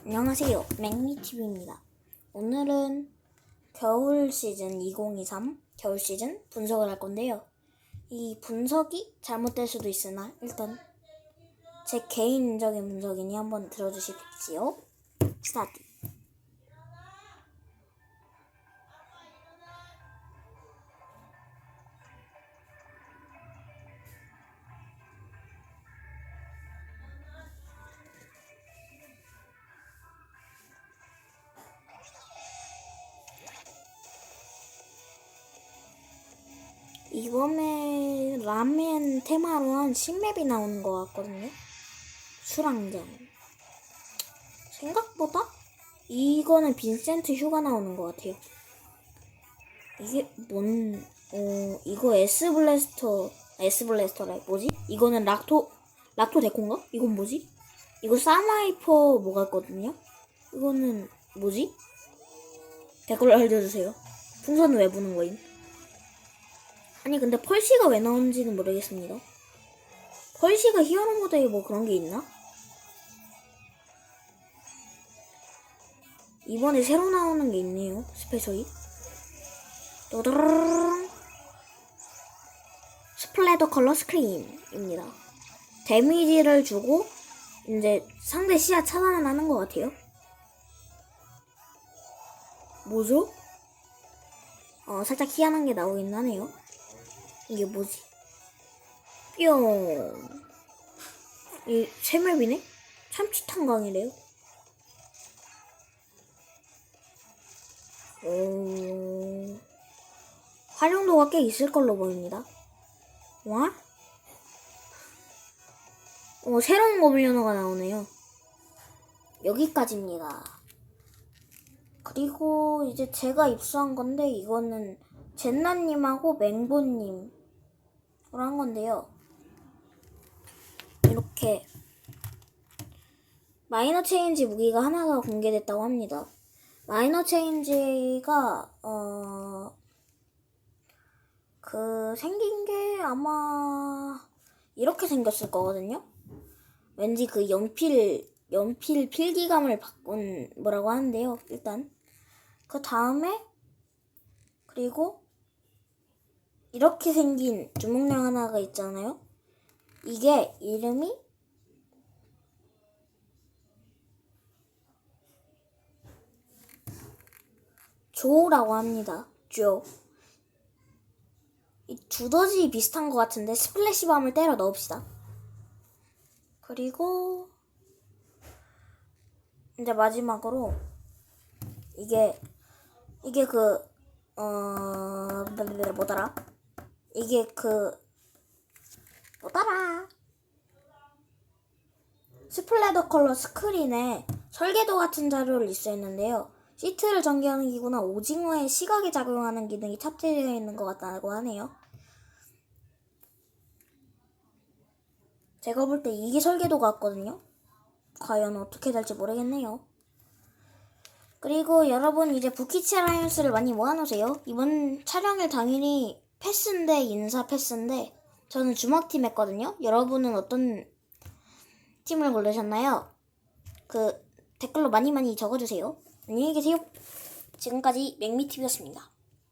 안녕하세요. 맥미TV입니다. 오늘은 겨울 시즌 2023 겨울 시즌 분석을 할 건데요. 이 분석이 잘못될 수도 있으나 일단 제 개인적인 분석이니 한번 들어주십시오. 스타트. 이번에 라멘 테마로 한 신맵이 나오는 것 같거든요. 수랑장. 생각보다 이거는 빈센트 휴가 나오는 것 같아요. 이게 이거 S 블래스터래. 뭐지? 이거는 락토 데코인가? 이건 뭐지? 이거 사마이퍼 뭐가 있거든요? 이거는 뭐지? 댓글로 알려주세요. 풍선은 왜 부는 거임? 아니 근데 펄시가 왜 나오는지는 모르겠습니다. 펄시가 히어로 모드에 뭐 그런 게 있나? 이번에 새로 나오는 게 있네요. 스페셜이. 또드르르 스플래더 컬러 스크림입니다. 데미지를 주고 이제 상대 시야 차단을 하는 것 같아요. 뭐죠? 살짝 희한한 게 나오긴 하네요. 이게 뭐지? 뿅. 이 새맵이네? 참치탄강이래요. 활용도가 꽤 있을 걸로 보입니다. 와? 새로운 고블린어가 나오네요. 여기까지입니다. 그리고 이제 제가 입수한 건데 이거는 젠나님하고 맹보님으로 한 건데요. 이렇게 마이너 체인지 무기가 하나가 공개됐다고 합니다. 마이너 체인지가 생긴 게 아마 이렇게 생겼을 거거든요. 왠지 그 연필 필기감을 바꾼 뭐라고 하는데요. 일단 그 다음에 그리고 이렇게 생긴 주먹령 하나가 있잖아요. 이게 이름이 조라고 합니다. 조. 이 두더지 비슷한 것 같은데 스플래시밤을 때려 넣읍시다. 그리고 이제 마지막으로 이게 뭐더라? 스플래더 컬러 스크린에 설계도 같은 자료를 입수했는데요. 시트를 전개하는 기구나 오징어의 시각에 작용하는 기능이 탑재되어 있는 것 같다고 하네요. 제가 볼 때 이게 설계도 같거든요. 과연 어떻게 될지 모르겠네요. 그리고 여러분 이제 부키치 라이언스를 많이 모아놓으세요. 이번 촬영일 당일이 패스인데 인사 패스인데 저는 주먹팀 했거든요. 여러분은 어떤 팀을 고르셨나요? 댓글로 많이 적어주세요. 안녕히 계세요. 지금까지 맥미TV였습니다.